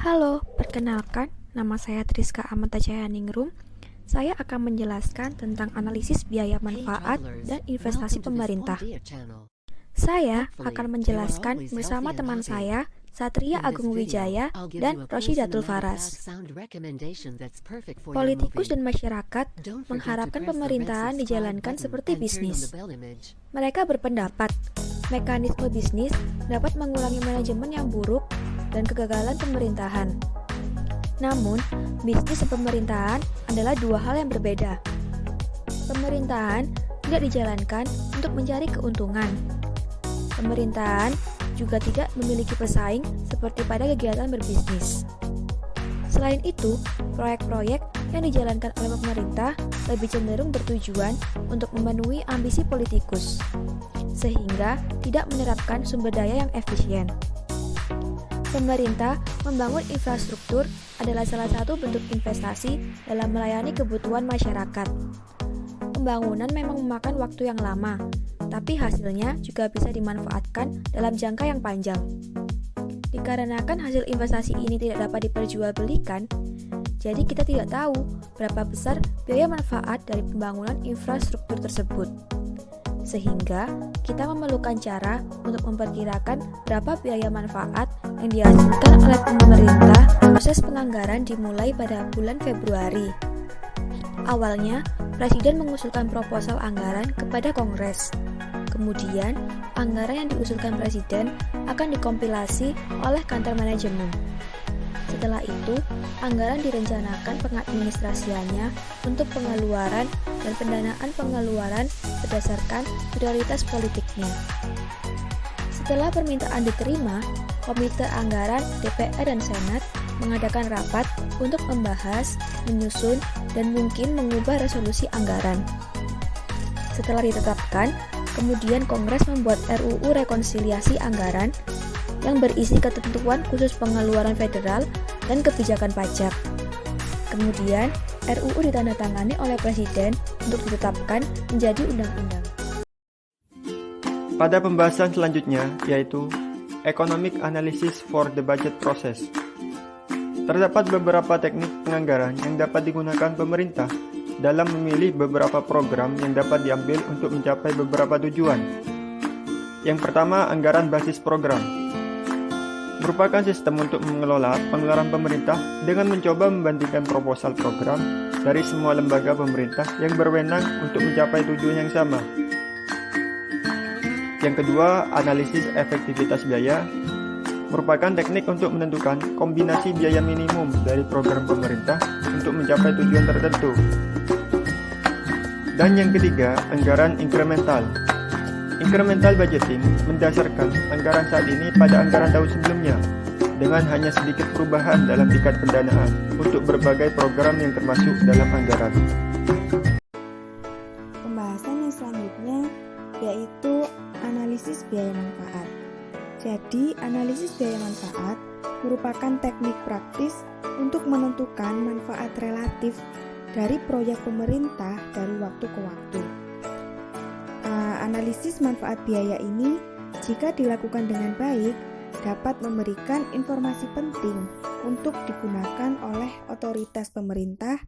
Halo, perkenalkan, nama saya Triska Amanta Cayaningrum. Saya akan menjelaskan tentang analisis biaya manfaat dan investasi pemerintah. Saya akan menjelaskan bersama teman saya, Satria Agung Wijaya dan Roshidatul Faras. Politikus dan masyarakat mengharapkan pemerintahan dijalankan seperti bisnis. Mereka berpendapat, mekanisme bisnis dapat mengurangi manajemen yang buruk dan kegagalan pemerintahan. Namun, bisnis dan pemerintahan adalah dua hal yang berbeda. Pemerintahan tidak dijalankan untuk mencari keuntungan. Pemerintahan juga tidak memiliki pesaing seperti pada kegiatan berbisnis. Selain itu, proyek-proyek yang dijalankan oleh pemerintah lebih cenderung bertujuan untuk memenuhi ambisi politikus, sehingga tidak menerapkan sumber daya yang efisien. Pemerintah membangun infrastruktur adalah salah satu bentuk investasi dalam melayani kebutuhan masyarakat. Pembangunan memang memakan waktu yang lama, tapi hasilnya juga bisa dimanfaatkan dalam jangka yang panjang. Dikarenakan hasil investasi ini tidak dapat diperjualbelikan, jadi kita tidak tahu berapa besar biaya manfaat dari pembangunan infrastruktur tersebut. Sehingga kita memerlukan cara untuk memperkirakan berapa biaya manfaat yang dihasilkan oleh pemerintah. Proses penganggaran dimulai pada bulan Februari. Awalnya, Presiden mengusulkan proposal anggaran kepada Kongres. Kemudian, anggaran yang diusulkan Presiden akan dikompilasi oleh kantor manajemen. Setelah itu, anggaran direncanakan pengadministrasiannya untuk pengeluaran dan pendanaan pengeluaran berdasarkan prioritas politiknya. Setelah permintaan diterima, Komite Anggaran DPR dan Senat mengadakan rapat untuk membahas, menyusun, dan mungkin mengubah resolusi anggaran. Setelah ditetapkan, kemudian Kongres membuat RUU Rekonsiliasi Anggaran yang berisi ketentuan khusus pengeluaran federal dan kebijakan pajak. Kemudian, RUU ditandatangani oleh Presiden untuk ditetapkan menjadi undang-undang. Pada pembahasan selanjutnya, yaitu Economic Analysis for the Budget Process. Terdapat beberapa teknik penganggaran yang dapat digunakan pemerintah dalam memilih beberapa program yang dapat diambil untuk mencapai beberapa tujuan. Yang pertama, anggaran basis program. Merupakan sistem untuk mengelola pengeluaran pemerintah dengan mencoba membandingkan proposal program dari semua lembaga pemerintah yang berwenang untuk mencapai tujuan yang sama. Yang kedua, analisis efektivitas biaya. Merupakan teknik untuk menentukan kombinasi biaya minimum dari program pemerintah untuk mencapai tujuan tertentu. Dan yang ketiga, anggaran incremental. Incremental budgeting mendasarkan anggaran saat ini pada anggaran tahun sebelumnya, dengan hanya sedikit perubahan dalam tingkat pendanaan untuk berbagai program yang termasuk dalam anggaran. Pembahasan yang selanjutnya yaitu analisis biaya manfaat. Jadi, analisis biaya manfaat merupakan teknik praktis untuk menentukan manfaat relatif dari proyek pemerintah dari waktu ke waktu. Analisis manfaat biaya ini, jika dilakukan dengan baik, dapat memberikan informasi penting untuk digunakan oleh otoritas pemerintah